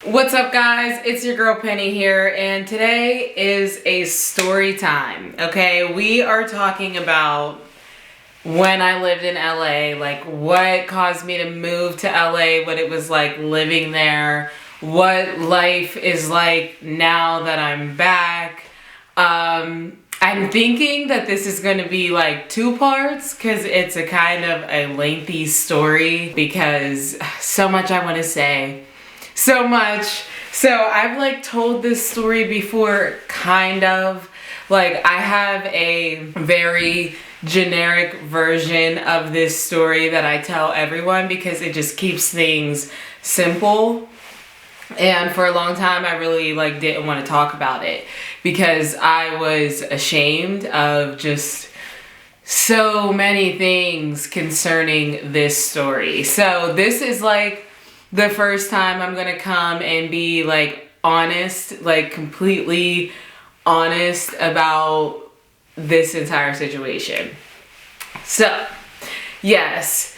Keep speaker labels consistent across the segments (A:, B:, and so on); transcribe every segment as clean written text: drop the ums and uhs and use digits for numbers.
A: What's up, guys? It's your girl Penny here, and today is a story time. Okay, we are talking about when I lived in LA, like what caused me to move to LA, what it was like living there, what life is like now that I'm back. I'm thinking that this is going to be like 2 parts because it's a kind of a lengthy story because so much I want to say. So much. So I've like told this story before, kind of. Like I have a very generic version of this story that I tell everyone because it just keeps things simple. And for a long time I really like didn't want to talk about it because I was ashamed of just so many things concerning this story. So this is like the first time I'm gonna come and be like honest, like completely honest about this entire situation. So, yes,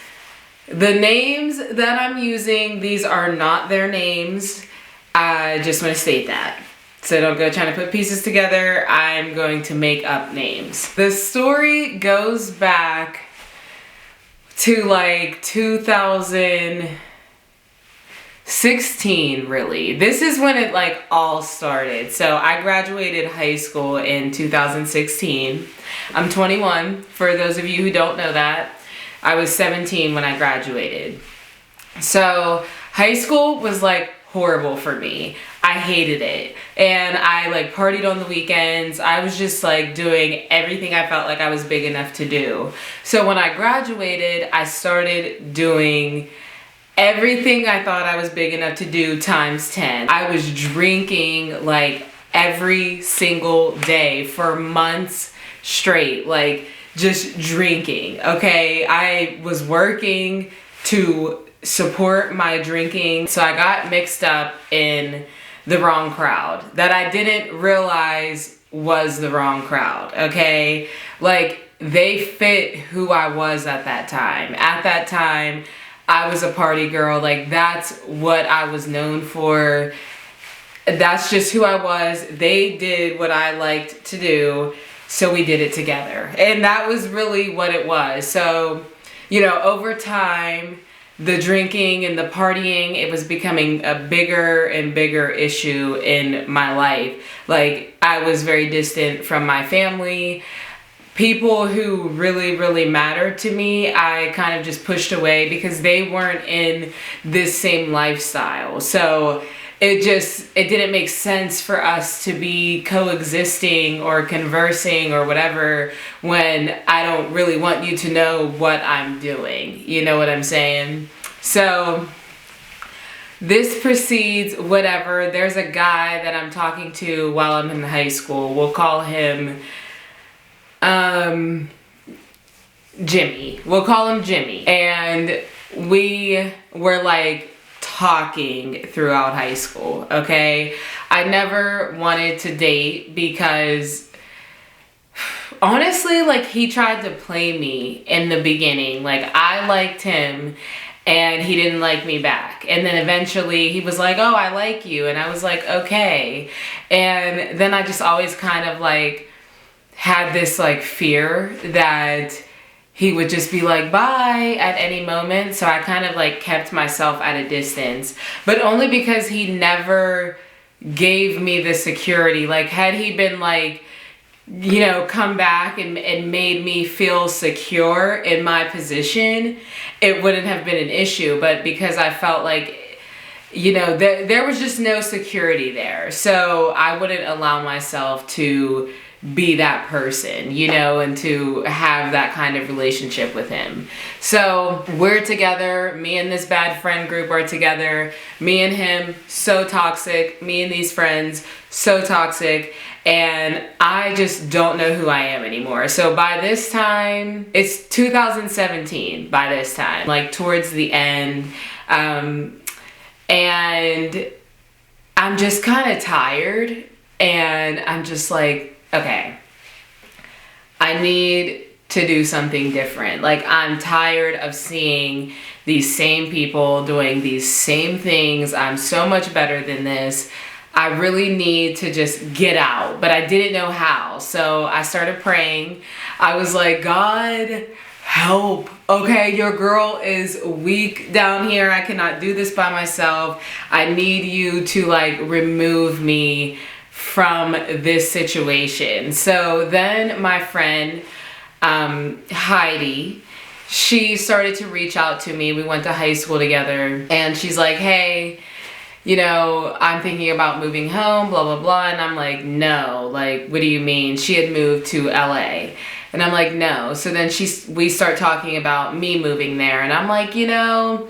A: the names that I'm using, these are not their names. I just want to state that. So don't go trying to put pieces together. I'm going to make up names. The story goes back to like 2016, really. This is when it like all started. So I graduated high school in 2016. I'm 21, for those of you who don't know that. I was 17 when I graduated. So high school was like horrible for me. I hated it. And I like partied on the weekends. I was just like doing everything I felt like I was big enough to do. So when I graduated, I started doing everything I thought I was big enough to do times 10. I was drinking like every single day for months straight, like just drinking, okay? I was working to support my drinking, so I got mixed up in the wrong crowd that I didn't realize was the wrong crowd, okay? Like they fit who I was at that time. At that time, I was a party girl. Like that's what I was known for. That's just who I was. They did what I liked to do, so we did it together. And that was really what it was. So, you know, over time, the drinking and the partying, it was becoming a bigger and bigger issue in my life. Like I was very distant from my family. People who really mattered to me, I kind of just pushed away because they weren't in this same lifestyle. So it didn't make sense for us to be coexisting or conversing or whatever when I don't really want you to know what I'm doing. You know what I'm saying? So this precedes whatever. There's a guy that I'm talking to while I'm in high school. We'll call him Jimmy. We'll call him Jimmy. And we were like talking throughout high school, okay? I never wanted to date because honestly, like he tried to play me in the beginning. Like I liked him and he didn't like me back. And then eventually he was like, "Oh, I like you." And I was like, "Okay." And then I just always kind of like had this like fear that he would just be like bye at any moment. So I kind of like kept myself at a distance, but only because he never gave me the security. Like had he been like, you know, come back and made me feel secure in my position, it wouldn't have been an issue. But because I felt like, you know, there was just no security there. So I wouldn't allow myself to be that person, you know, and to have that kind of relationship with him. So we're together. Me and this bad friend group are together. Me and him, so toxic. Me and these friends, so toxic. And I just don't know who I am anymore. So by this time, it's 2017 by this time, like towards the end. And I'm just kind of tired. And I'm just like, okay, I need to do something different. Like, I'm tired of seeing these same people doing these same things. I'm so much better than this. I really need to just get out, but I didn't know how. So I started praying. I was like, God, help. Okay, your girl is weak down here. I cannot do this by myself. I need you to like remove me from this situation. So then my friend, Heidi, she started to reach out to me. We went to high school together, and she's like, hey, you know, I'm thinking about moving home, blah, blah, blah. And I'm like, no, like, what do you mean? She had moved to LA. And I'm like, no. So then we start talking about me moving there. And I'm like, you know,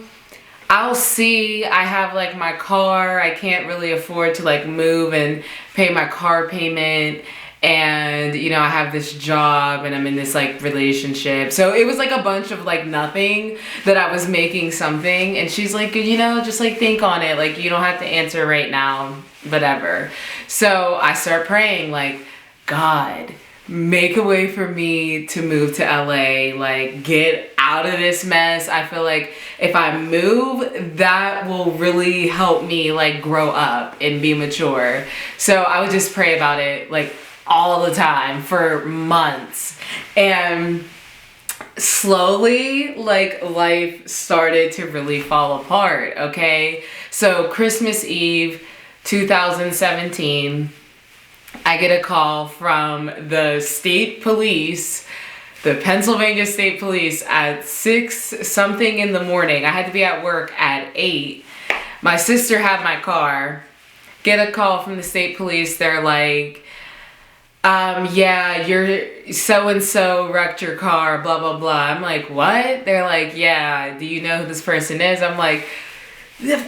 A: I'll see. I have like my car. I can't really afford to like move and pay my car payment. And, you know, I have this job and I'm in this like relationship. So it was like a bunch of like nothing that I was making something. And she's like, you know, just like think on it. Like, you don't have to answer right now, whatever. So I start praying like, God, make a way for me to move to LA, like get out of this mess. I feel like if I move, that will really help me like grow up and be mature. So I would just pray about it like all the time for months. And slowly, like, life started to really fall apart, okay? So Christmas Eve 2017, I get a call from the state police, the Pennsylvania State Police, at 6 something in the morning. I had to be at work at 8. My sister had my car. Get a call from the state police. They're like, yeah, you're so-and-so wrecked your car, blah, blah, blah. I'm like, what? They're like, yeah, do you know who this person is? I'm like,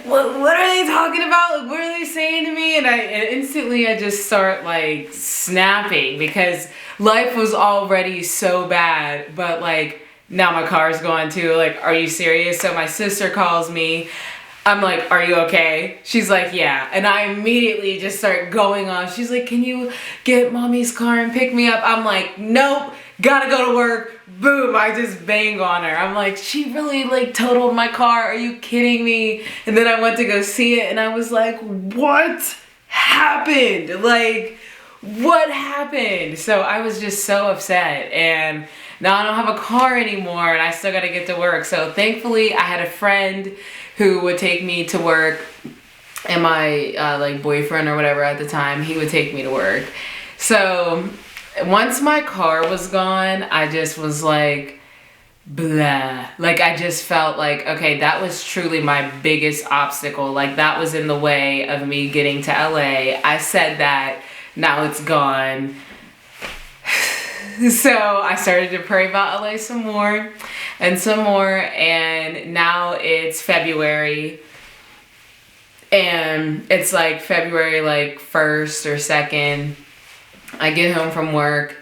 A: what are they talking about? What are they saying to me? And instantly I just start like snapping because life was already so bad, but like now my car's gone too. Like, are you serious? So my sister calls me. I'm like, are you okay? She's like, yeah. And I immediately just start going off. She's like, can you get mommy's car and pick me up? I'm like, nope, gotta go to work. Boom, I just bang on her. I'm like, she really like totaled my car. Are you kidding me? And then I went to go see it and I was like, what happened? Like, what happened? So I was just so upset, and now I don't have a car anymore and I still gotta get to work. So thankfully I had a friend who would take me to work, and my like boyfriend or whatever at the time, he would take me to work. So once my car was gone, I just was like, blah. Like, I just felt like, okay, that was truly my biggest obstacle. Like, that was in the way of me getting to LA. I said that, now it's gone. So I started to pray about LA some more, and now it's February, and it's like February like 1st or 2nd. I get home from work,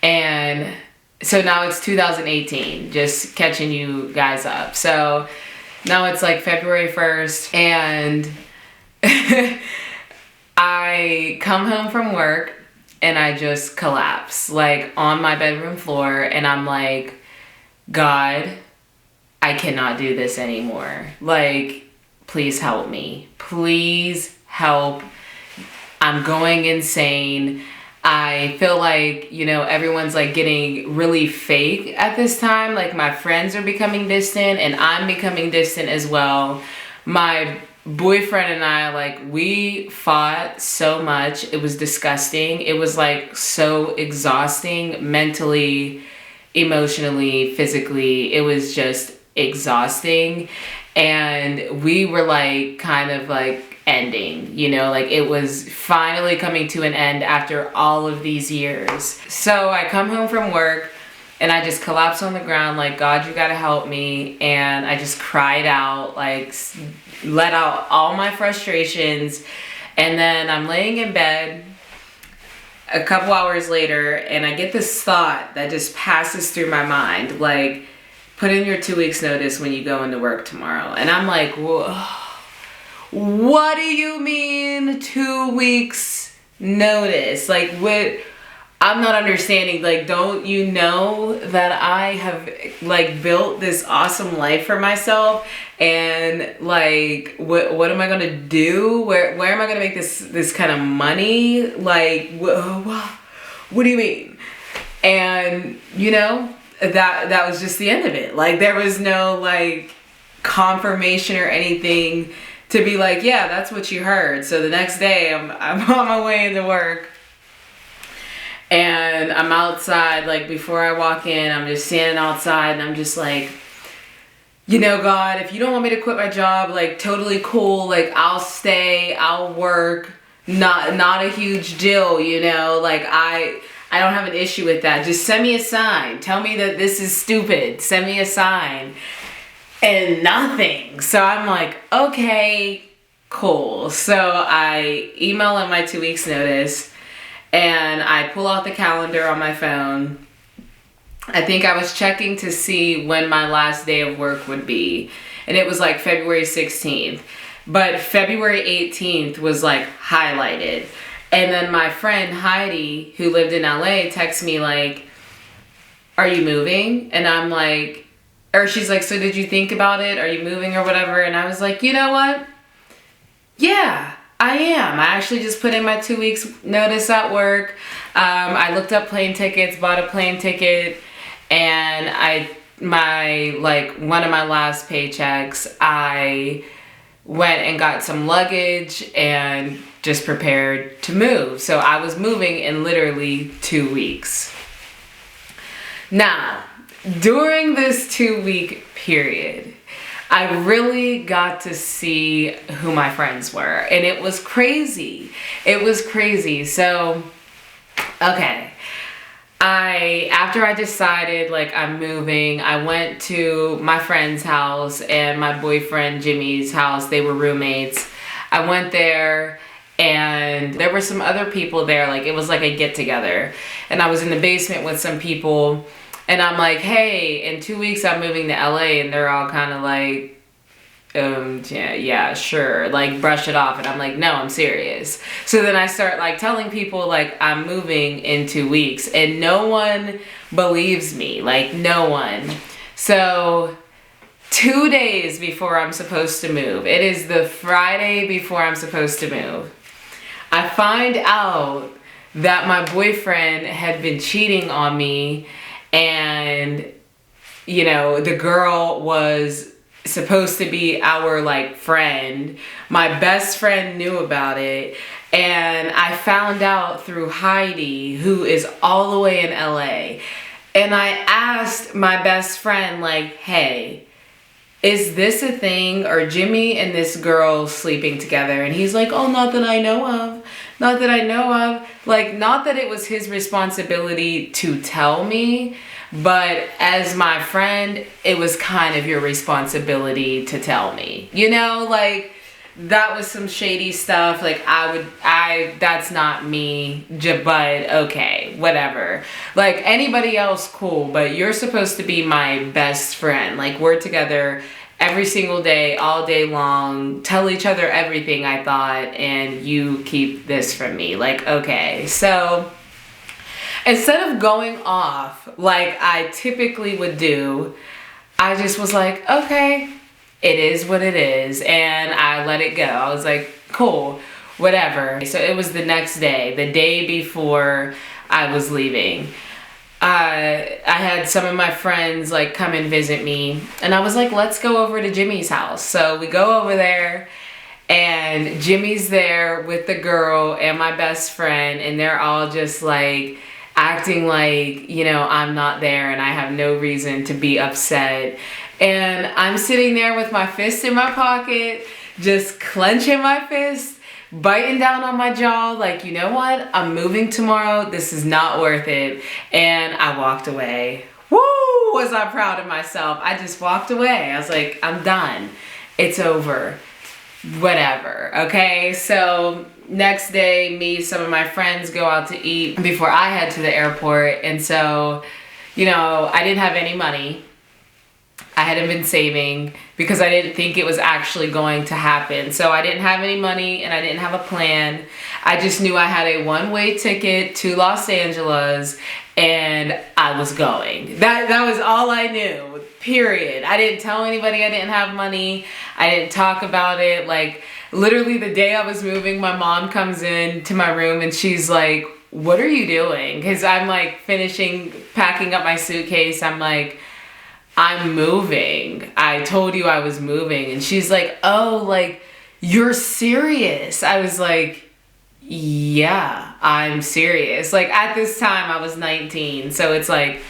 A: and so now it's 2018, just catching you guys up. So now it's like February 1st, and I come home from work and I just collapse like on my bedroom floor, and I'm like, God, I cannot do this anymore. Like, please help me. Please help. I'm going insane. I feel like, you know, everyone's like getting really fake at this time. Like, my friends are becoming distant and I'm becoming distant as well. My boyfriend and I, like, we fought so much. It was disgusting. It was like so exhausting mentally, emotionally, physically. It was just exhausting. And we were like kind of like ending, you know, like it was finally coming to an end after all of these years. So I come home from work and I just collapsed on the ground like, God, you gotta help me. And I just cried out, like let out all my frustrations. And then I'm laying in bed a couple hours later and I get this thought that just passes through my mind, like, put in your 2 weeks notice when you go into work tomorrow. And I'm like, whoa, what do you mean 2 weeks notice? Like, what? I'm not understanding, like, don't you know that I have, like, built this awesome life for myself, and, like, what am I gonna do? Where am I gonna make this kind of money? Like, what do you mean? And, you know, that was just the end of it. Like, there was no, like, confirmation or anything to be like, yeah, that's what you heard. So the next day, I'm on my way into work. And I'm outside, like, before I walk in, I'm just standing outside, and I'm just like, you know, God, if you don't want me to quit my job, like, totally cool. Like, I'll stay, I'll work. Not a huge deal, you know? Like, I don't have an issue with that. Just send me a sign. Tell me that this is stupid. Send me a sign. And nothing. So I'm like, okay, cool. So I email in my 2 weeks notice. And I pull out the calendar on my phone. I think I was checking to see when my last day of work would be. And it was like February 16th. But February 18th was like highlighted. And then my friend Heidi, who lived in LA, texted me like, are you moving? And I'm like, or she's like, so did you think about it? Are you moving or whatever? And I was like, you know what? Yeah. I am. I actually just put in my 2 weeks notice at work. I looked up plane tickets, bought a plane ticket, and one of my last paychecks, I went and got some luggage and just prepared to move. So I was moving in literally 2 weeks. Now, during this 2 week period, I really got to see who my friends were, and it was crazy. It was crazy. So, okay. After I decided like I'm moving, I went to my friend's house and my boyfriend Jimmy's house. They were roommates. I went there and there were some other people there. Like, it was like a get together, and I was in the basement with some people. And I'm like, hey, in 2 weeks I'm moving to LA, and they're all kind of like, yeah, sure, like, brush it off. And I'm like, no, I'm serious. So then I start like telling people like I'm moving in 2 weeks, and no one believes me, like no one. So 2 days before I'm supposed to move, it is the Friday before I'm supposed to move, I find out that my boyfriend had been cheating on me. And, you know, the girl was supposed to be our like friend. My best friend knew about it. And I found out through Heidi, who is all the way in LA. And I asked my best friend, like, hey, is this a thing? Are Jimmy and this girl sleeping together? And he's like, oh, not that I know of. Not that I know of. Like, not that it was his responsibility to tell me, but as my friend, it was kind of your responsibility to tell me. You know, like, that was some shady stuff. Like, that's not me, but okay, whatever. Like, anybody else, cool, but you're supposed to be my best friend. Like, we're together every single day, all day long, tell each other everything, I thought, and you keep this from me. Like, okay. So instead of going off like I typically would do, I just was like, okay, it is what it is. And I let it go. I was like, cool, whatever. So it was the next day, the day before I was leaving. I had some of my friends like come and visit me, and I was like, let's go over to Jimmy's house. So we go over there, and Jimmy's there with the girl and my best friend, and they're all just like acting like, you know, I'm not there and I have no reason to be upset. And I'm sitting there with my fist in my pocket, just clenching my fist, biting down on my jaw, like, you know what? I'm moving tomorrow. This is not worth it. And I walked away. Woo! Was I proud of myself? I just walked away. I was like, I'm done. It's over. Whatever. Okay? So next day, some of my friends go out to eat before I head to the airport. And so, you know, I didn't have any money. I hadn't been saving because I didn't think it was actually going to happen. So I didn't have any money and I didn't have a plan. I just knew I had a one-way ticket to Los Angeles and I was going. That was all I knew, period. I didn't tell anybody I didn't have money. I didn't talk about it. Like, literally the day I was moving, my mom comes in to my room and she's like, what are you doing? Because I'm like finishing packing up my suitcase. I'm like, I'm moving. I told you I was moving. And she's like, oh, like, you're serious? I was like, yeah, I'm serious. Like, at this time I was 19. So it's like,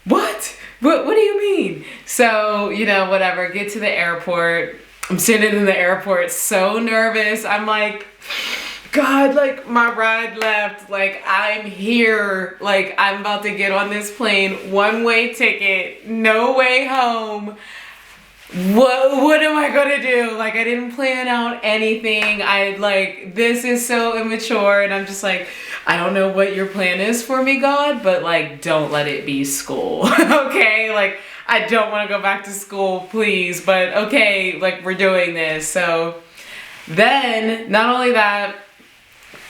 A: what do you mean? So, you know, whatever, get to the airport. I'm sitting in the airport so nervous. I'm like, God, like, my ride left. Like, I'm here. Like, I'm about to get on this plane. One-way ticket. No way home. What am I gonna do? Like, I didn't plan out anything. This is so immature, and I'm just like, I don't know what your plan is for me, God, but like, don't let it be school. Okay? Like, I don't want to go back to school, please, but okay, like, we're doing this. So then, not only that,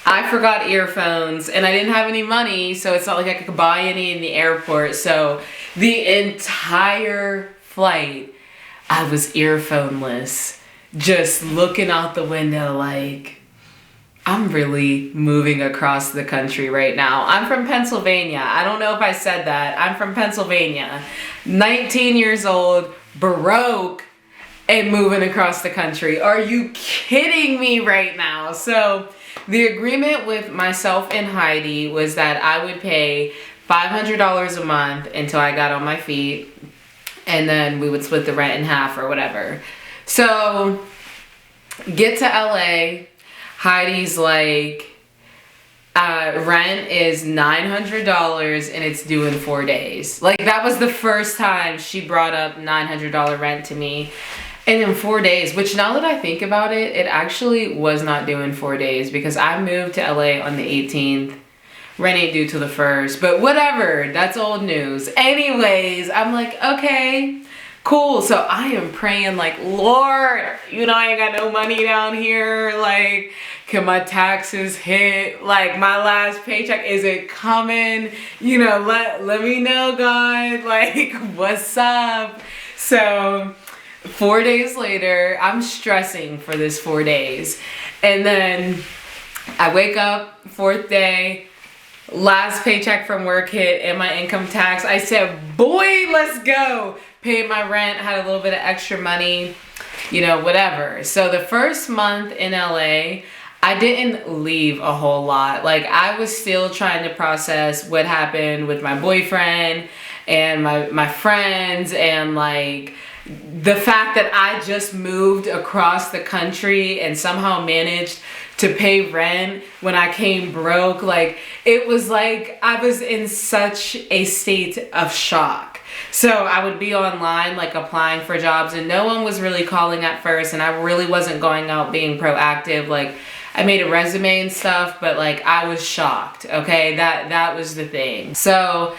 A: I forgot earphones and I didn't have any money, so it's not like I could buy any in the airport. So the entire flight, I was earphoneless, just looking out the window like, I'm really moving across the country right now. I'm from Pennsylvania. I don't know if I said that. I'm from Pennsylvania. 19 years old, broke, and moving across the country. Are you kidding me right now? So the agreement with myself and Heidi was that I would pay $500 a month until I got on my feet, and then we would split the rent in half or whatever. So get to LA, Heidi's like, rent is $900 and it's due in 4 days. Like, that was the first time she brought up $900 rent to me. And in 4 days, which now that I think about it, it actually was not due in 4 days because I moved to LA on the 18th. Rent ain't due till the 1st, but whatever, that's old news. Anyways, I'm like, okay, cool. So I am praying like, Lord, you know, I ain't got no money down here. Like, can my taxes hit? Like, my last paycheck, is it coming? You know, let me know, God, like, what's up? So 4 days later, I'm stressing for this 4 days. And then I wake up, 4th day, last paycheck from work hit and my income tax. I said, boy, let's go. Paid my rent, had a little bit of extra money, you know, whatever. So the first month in LA, I didn't leave a whole lot. Like, I was still trying to process what happened with my boyfriend and my friends, and like, the fact that I just moved across the country and somehow managed to pay rent when I came broke. Like, it was like I was in such a state of shock. So I would be online, like, applying for jobs, and no one was really calling at first, and I really wasn't going out being proactive. Like, I made a resume and stuff, but like, I was shocked. Okay, that was the thing. So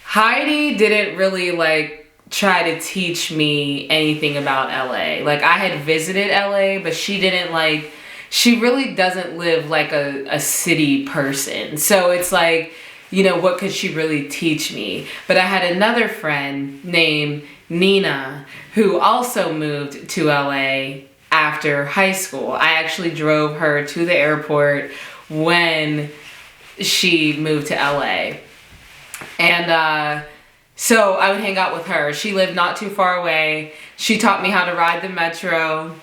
A: Heidi didn't really like try to teach me anything about LA. Like, I had visited LA, but she didn't like, she really doesn't live like a city person. So it's like, you know, what could she really teach me? But I had another friend named Nina who also moved to LA after high school. I actually drove her to the airport when she moved to LA. And so I would hang out with her. She lived not too far away. She taught me how to ride the metro.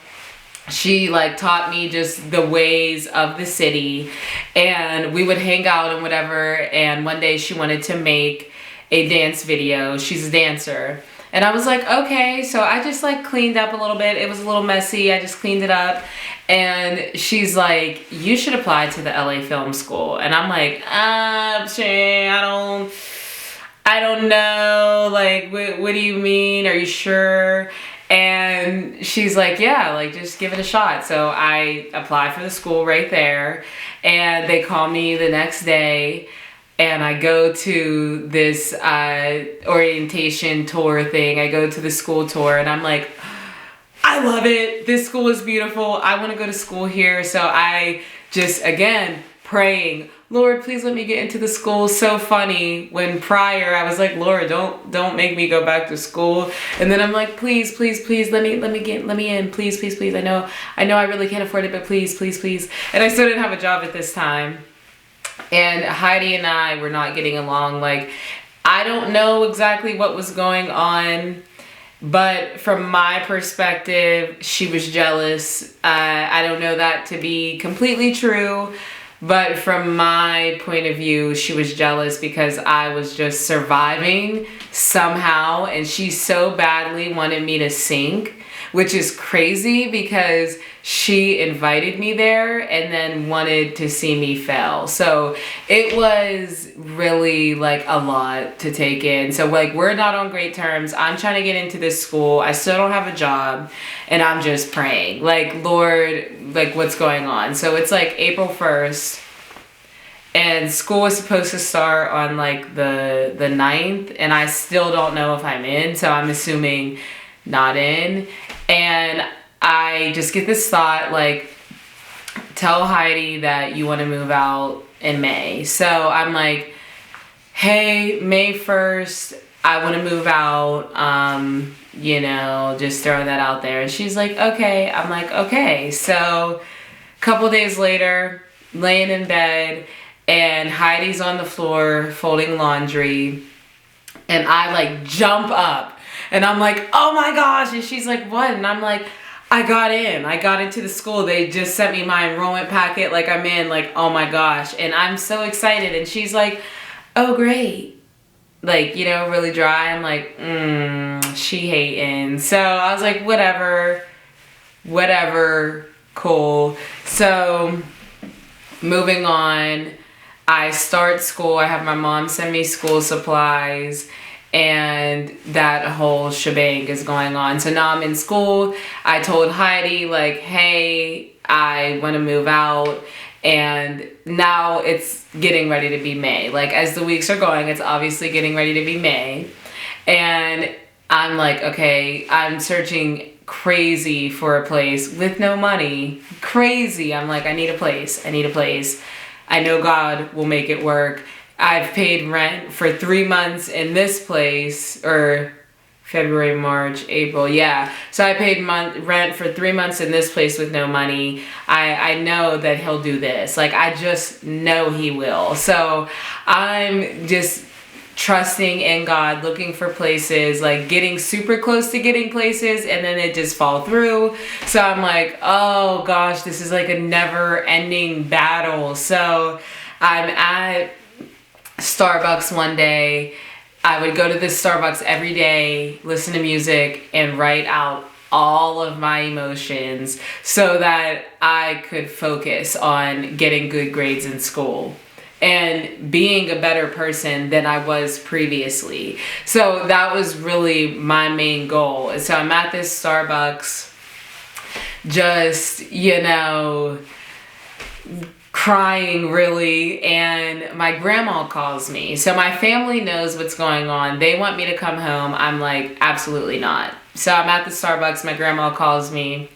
A: She like taught me just the ways of the city, and we would hang out and whatever. And one day she wanted to make a dance video. She's a dancer. And I was like, okay. So I just like cleaned up a little bit. It was a little messy. I just cleaned it up. And she's like, you should apply to the LA Film School. And I'm like, I don't know. Like, what do you mean? Are you sure? And she's like, yeah, like, just give it a shot. So I apply for the school right there, and they call me the next day, and I go to this orientation tour thing. I go to the school tour, and I'm like, I love it. This school is beautiful. I want to go to school here. So I just again praying, Lord, please let me get into the school. So funny, when prior I was like, Lord, don't make me go back to school. And then I'm like, please, please, please, let me in, please, please, please. I know I really can't afford it, but please, please, please. And I still didn't have a job at this time. And Heidi and I were not getting along. Like, I don't know exactly what was going on, but from my perspective, she was jealous. I don't know that to be completely true. But from my point of view, she was jealous because I was just surviving somehow, and she so badly wanted me to sink, which is crazy because she invited me there and then wanted to see me fail. So it was really like a lot to take in. So like, we're not on great terms. I'm trying to get into this school. I still don't have a job, and I'm just praying like, Lord, like, what's going on? So it's like April 1st, and school was supposed to start on like the 9th, and I still don't know if I'm in, so I'm assuming not in. And I just get this thought, like, tell Heidi that you want to move out in May. So I'm like, hey, May 1st, I want to move out, you know, just throwing that out there. And she's like, okay. I'm like, okay. So a couple days later, laying in bed, and Heidi's on the floor folding laundry, and I like jump up, and I'm like, oh my gosh. And she's like, what? And I'm like, I got into the school. They just sent me my enrollment packet. Like, I'm in, like, oh my gosh. And I'm so excited. And she's like, oh, great. Like, you know, really dry. I'm like, she hating. So I was like, whatever, cool. So moving on, I start school. I have my mom send me school supplies, and that whole shebang is going on. So now I'm in school. I told Heidi, like, hey, I want to move out. And now it's getting ready to be May. Like, as the weeks are going, it's obviously getting ready to be May. And I'm like, okay, I'm searching crazy for a place with no money. Crazy. I'm like, I need a place. I know God will make it work. I've paid rent for 3 months in this place, or February, March, April, yeah. So I paid rent for 3 months in this place with no money. I know that he'll do this. Like, I just know he will. So I'm just trusting in God, looking for places, like getting super close to getting places, and then it just fall through. So I'm like, oh gosh, this is like a never ending battle. So I'm at Starbucks one day. I would go to this Starbucks every day, listen to music, and write out all of my emotions so that I could focus on getting good grades in school and being a better person than I was previously. So that was really my main goal. So I'm at this Starbucks, just, you know, crying really, and my grandma calls me. So my family knows what's going on. They want me to come home. I'm like, absolutely not. So I'm at the Starbucks, my grandma calls me,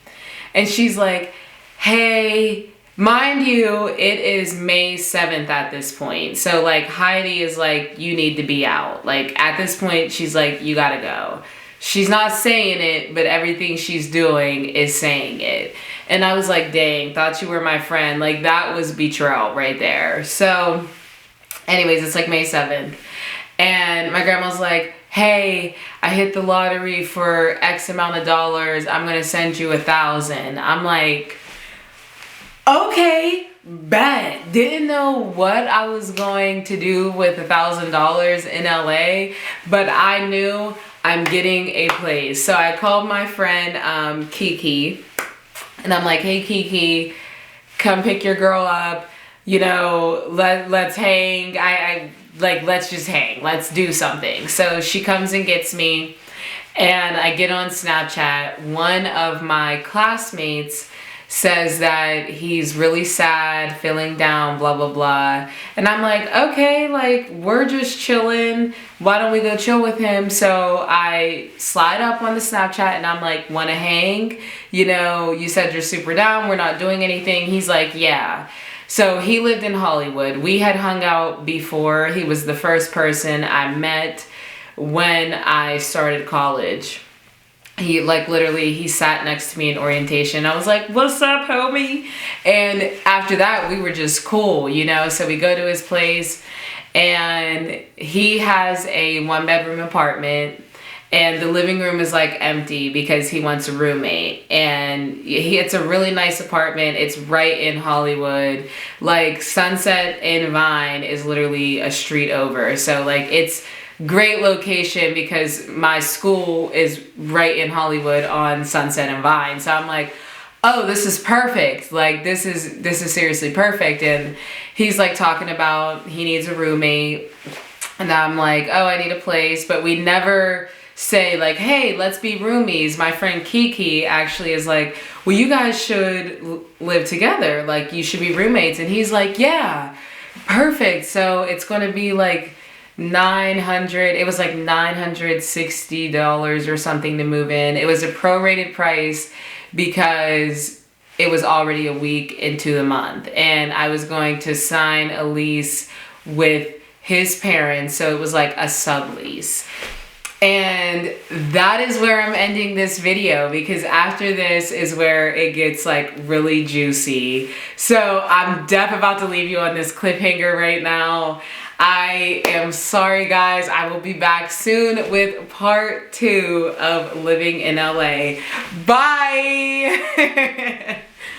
A: and she's like, hey, mind you, it is May 7th at this point. So like, Heidi is like, you need to be out. Like, at this point, she's like, you gotta go. She's not saying it, but everything she's doing is saying it. And I was like, dang, thought you were my friend. Like, that was betrayal right there. So anyways, it's like May 7th. And my grandma's like, hey, I hit the lottery for X amount of dollars. I'm going to send you $1,000. I'm like, okay, bet. Didn't know what I was going to do with $1,000 in LA, but I knew I'm getting a place. So I called my friend Kiki, and I'm like, hey Kiki, come pick your girl up. You know, let's hang. Let's just hang. Let's do something. So she comes and gets me, and I get on Snapchat. One of my classmates says that he's really sad, feeling down, blah, blah, blah. And I'm like, okay, like, we're just chilling. Why don't we go chill with him? So I slide up on the Snapchat and I'm like, wanna hang? You know, you said you're super down, we're not doing anything. He's like, yeah. So he lived in Hollywood. We had hung out before. He was the first person I met when I started college. He like literally he sat next to me in orientation. I was like, what's up, homie? And after that we were just cool, you know. So we go to his place and he has a 1-bedroom apartment and the living room is like empty because he wants a roommate. And it's a really nice apartment. It's right in Hollywood. Like Sunset and Vine is literally a street over. So like it's great location because my school is right in Hollywood on Sunset and Vine. So I'm like, oh, this is perfect. Like this is seriously perfect. And he's like talking about he needs a roommate. And I'm like, oh, I need a place. But we never say like, hey, let's be roomies. My friend Kiki actually is like, well, you guys should live together. Like you should be roommates. And he's like, yeah, perfect. So it's going to be like it was like $960 or something to move in. It was a prorated price because it was already a week into the month and I was going to sign a lease with his parents, so it was like a sublease. And that is where I'm ending this video because after this is where it gets like really juicy. So I'm definitely about to leave you on this cliffhanger right now. I am sorry guys, I will be back soon with part 2 of living in LA. Bye!